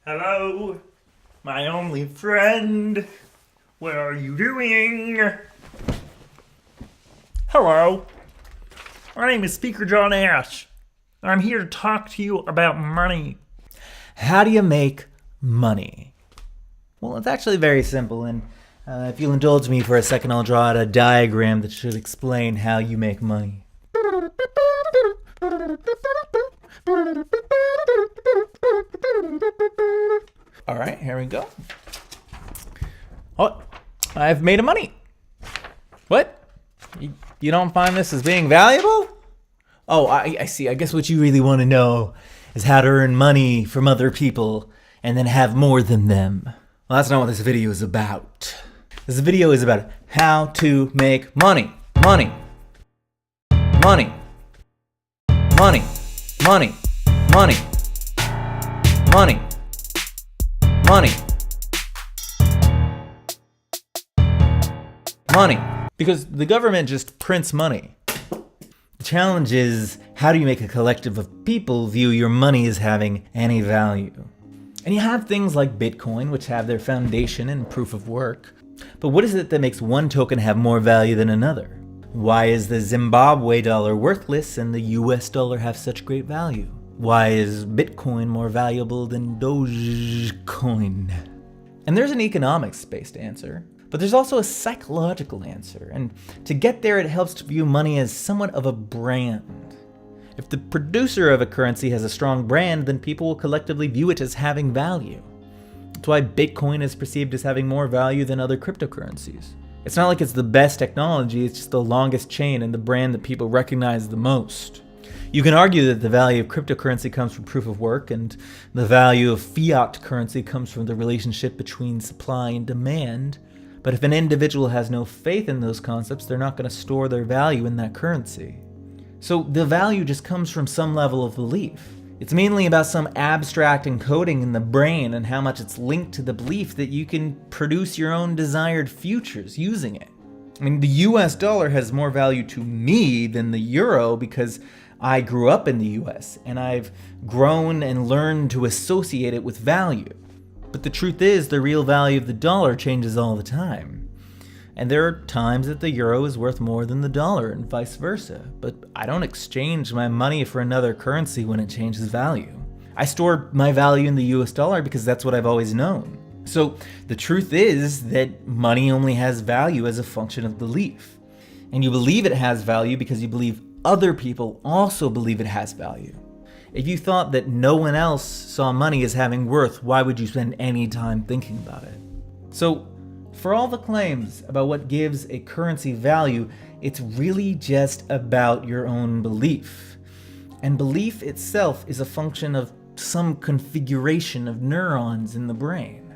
Hello, my only friend. What are you doing? Hello, my name is Speaker John Ash. I'm here to talk to you about money. How do you make money? Well, it's actually very simple, and if you'll indulge me for a second, I'll draw out a diagram that should explain how you make money. All right, here we go. Oh, I've made a money. What? You don't find this as being valuable? Oh, I see. I guess what you really want to know is how to earn money from other people and then have more than them. Well, that's not what this video is about. This video is about how to make money. Money. Money. Money. Money. Money. Money. Money. Money. Because the government just prints money. The challenge is, how do you make a collective of people view your money as having any value? And you have things like Bitcoin, which have their foundation in proof of work. But what is it that makes one token have more value than another? Why is the Zimbabwe dollar worthless and the US dollar have such great value? Why is Bitcoin more valuable than Dogecoin? And there's an economics-based answer, but there's also a psychological answer. And to get there, it helps to view money as somewhat of a brand. If the producer of a currency has a strong brand, then people will collectively view it as having value. That's why Bitcoin is perceived as having more value than other cryptocurrencies. It's not like it's the best technology, it's just the longest chain and the brand that people recognize the most. You can argue that the value of cryptocurrency comes from proof of work, and the value of fiat currency comes from the relationship between supply and demand. But if an individual has no faith in those concepts, they're not going to store their value in that currency. So the value just comes from some level of belief. It's mainly about some abstract encoding in the brain and how much it's linked to the belief that you can produce your own desired futures using it. I mean, the US dollar has more value to me than the euro because I grew up in the US and I've grown and learned to associate it with value. But the truth is, the real value of the dollar changes all the time. And there are times that the euro is worth more than the dollar and vice versa. But I don't exchange my money for another currency when it changes value. I store my value in the US dollar because that's what I've always known. So the truth is that money only has value as a function of belief. And you believe it has value because you believe other people also believe it has value. If you thought that no one else saw money as having worth, why would you spend any time thinking about it? So, for all the claims about what gives a currency value, it's really just about your own belief. And belief itself is a function of some configuration of neurons in the brain.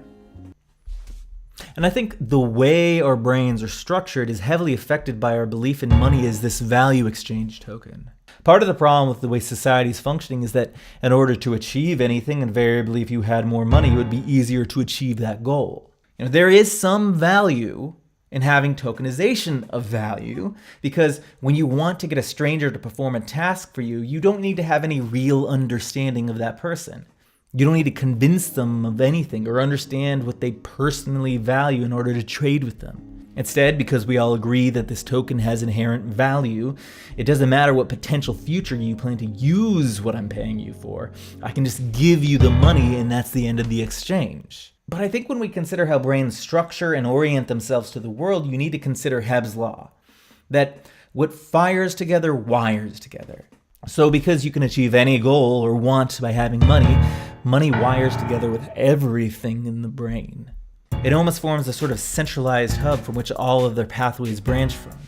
And I think the way our brains are structured is heavily affected by our belief in money as this value exchange token. Part of the problem with the way society is functioning is that in order to achieve anything, invariably if you had more money, it would be easier to achieve that goal. You know, there is some value in having tokenization of value, because when you want to get a stranger to perform a task for you, you don't need to have any real understanding of that person. You don't need to convince them of anything or understand what they personally value in order to trade with them. Instead, because we all agree that this token has inherent value, it doesn't matter what potential future you plan to use what I'm paying you for. I can just give you the money and that's the end of the exchange. But I think when we consider how brains structure and orient themselves to the world, you need to consider Hebb's law. That what fires together wires together. So because you can achieve any goal or want by having money, money wires together with everything in the brain. It almost forms a sort of centralized hub from which all of their pathways branch from.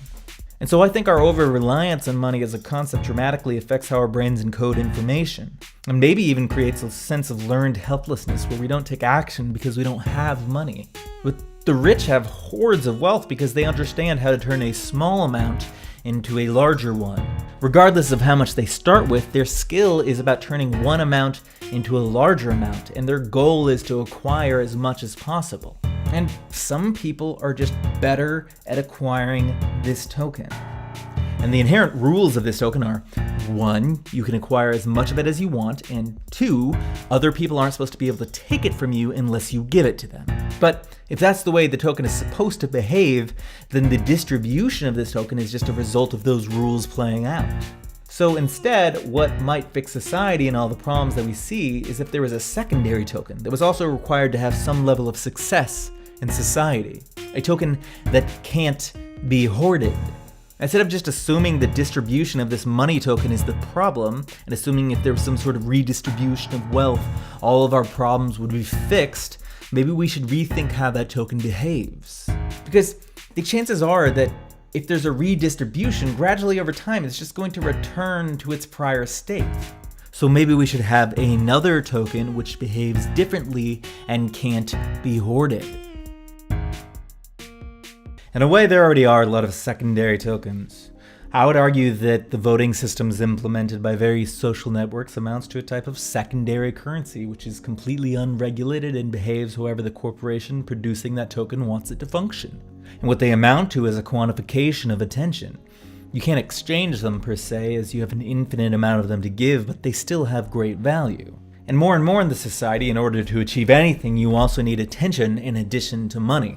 And so I think our over-reliance on money as a concept dramatically affects how our brains encode information, and maybe even creates a sense of learned helplessness where we don't take action because we don't have money. But the rich have hordes of wealth because they understand how to turn a small amount into a larger one. Regardless of how much they start with, their skill is about turning one amount into a larger amount, and their goal is to acquire as much as possible. And some people are just better at acquiring this token. And the inherent rules of this token are 1, you can acquire as much of it as you want, and 2, other people aren't supposed to be able to take it from you unless you give it to them. But if that's the way the token is supposed to behave, then the distribution of this token is just a result of those rules playing out. So instead, what might fix society and all the problems that we see is if there was a secondary token that was also required to have some level of success in society. A token that can't be hoarded. Instead of just assuming the distribution of this money token is the problem, and assuming if there was some sort of redistribution of wealth, all of our problems would be fixed, maybe we should rethink how that token behaves. Because the chances are that if there's a redistribution, gradually over time, it's just going to return to its prior state. So maybe we should have another token which behaves differently and can't be hoarded. In a way, there already are a lot of secondary tokens. I would argue that the voting systems implemented by various social networks amounts to a type of secondary currency, which is completely unregulated and behaves however the corporation producing that token wants it to function. And what they amount to is a quantification of attention. You can't exchange them per se, as you have an infinite amount of them to give, but they still have great value. And more in the society, in order to achieve anything, you also need attention in addition to money.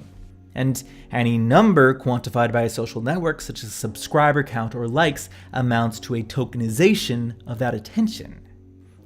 And any number quantified by a social network, such as subscriber count or likes, amounts to a tokenization of that attention.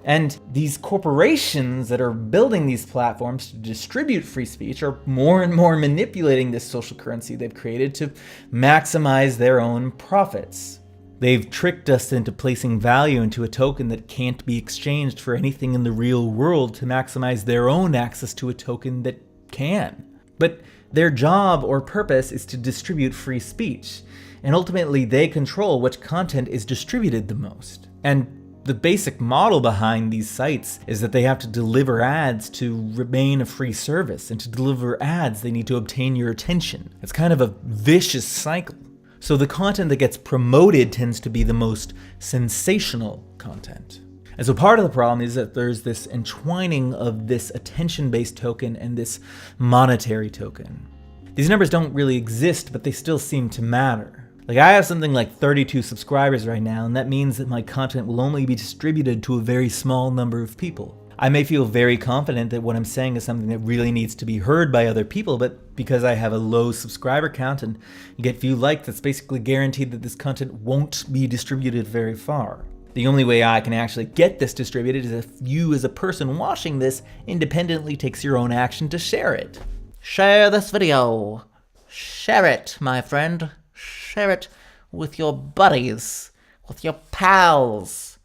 And these corporations that are building these platforms to distribute free speech are more and more manipulating this social currency they've created to maximize their own profits. They've tricked us into placing value into a token that can't be exchanged for anything in the real world to maximize their own access to a token that can. But their job or purpose is to distribute free speech, and ultimately they control which content is distributed the most. And the basic model behind these sites is that they have to deliver ads to remain a free service, and to deliver ads they need to obtain your attention. It's kind of a vicious cycle. So the content that gets promoted tends to be the most sensational content. And so part of the problem is that there's this entwining of this attention-based token and this monetary token. These numbers don't really exist, but they still seem to matter. Like, I have something like 32 subscribers right now, and that means that my content will only be distributed to a very small number of people. I may feel very confident that what I'm saying is something that really needs to be heard by other people, but because I have a low subscriber count and get few likes, it's basically guaranteed that this content won't be distributed very far. The only way I can actually get this distributed is if you as a person watching this independently takes your own action to share it. Share this video. Share it, my friend. Share it with your buddies, with your pals,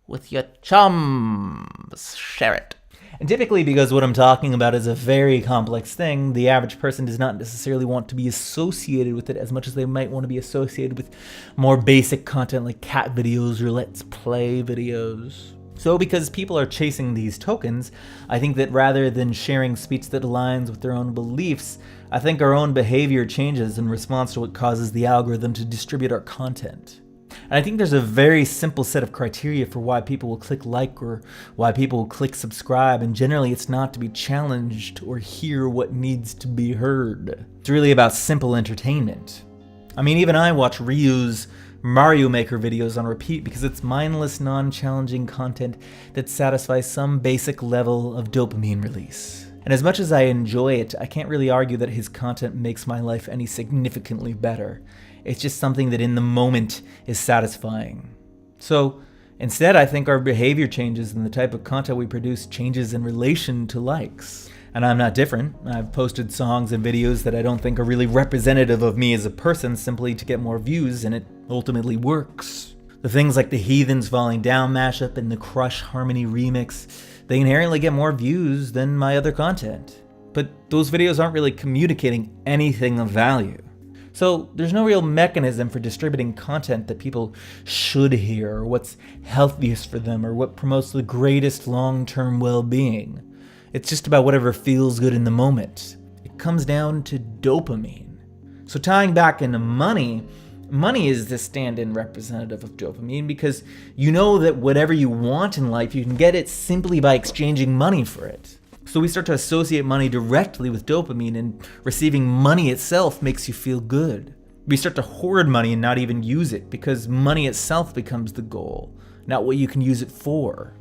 with your chums. Share it. And typically, because what I'm talking about is a very complex thing, the average person does not necessarily want to be associated with it as much as they might want to be associated with more basic content like cat videos or let's play videos. So because people are chasing these tokens, I think that rather than sharing speech that aligns with their own beliefs, I think our own behavior changes in response to what causes the algorithm to distribute our content. And I think there's a very simple set of criteria for why people will click like or why people will click subscribe, and generally it's not to be challenged or hear what needs to be heard. It's really about simple entertainment. I mean, even I watch Ryu's Mario Maker videos on repeat because it's mindless, non-challenging content that satisfies some basic level of dopamine release. And as much as I enjoy it, I can't really argue that his content makes my life any significantly better. It's just something that in the moment is satisfying. So instead, I think our behavior changes and the type of content we produce changes in relation to likes. And I'm not different. I've posted songs and videos that I don't think are really representative of me as a person simply to get more views, and it ultimately works. The things like the Heathens Falling Down mashup and the Crush Harmony remix, they inherently get more views than my other content. But those videos aren't really communicating anything of value. So there's no real mechanism for distributing content that people should hear, or what's healthiest for them, or what promotes the greatest long-term well-being. It's just about whatever feels good in the moment. It comes down to dopamine. So tying back into money is the stand-in representative of dopamine, because you know that whatever you want in life, you can get it simply by exchanging money for it. So we start to associate money directly with dopamine, and receiving money itself makes you feel good. We start to hoard money and not even use it because money itself becomes the goal, not what you can use it for.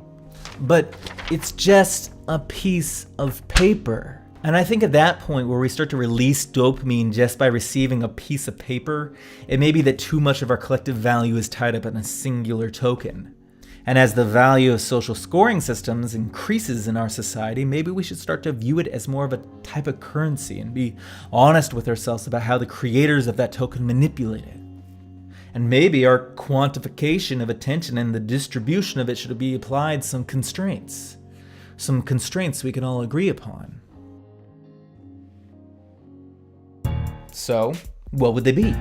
But it's just a piece of paper. And I think at that point where we start to release dopamine just by receiving a piece of paper, it may be that too much of our collective value is tied up in a singular token. And as the value of social scoring systems increases in our society, maybe we should start to view it as more of a type of currency and be honest with ourselves about how the creators of that token manipulate it. And maybe our quantification of attention and the distribution of it should be applied some constraints we can all agree upon. So, what would they be?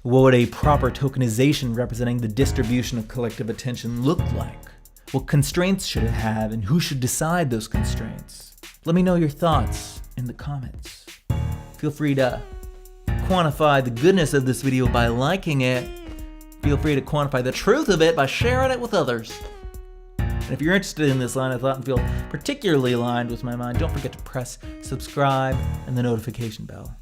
What would a proper tokenization representing the distribution of collective attention look like? What constraints should it have, and who should decide those constraints? Let me know your thoughts in the comments. Feel free to quantify the goodness of this video by liking it. Feel free to quantify the truth of it by sharing it with others. And if you're interested in this line of thought and feel particularly aligned with my mind, don't forget to press subscribe and the notification bell.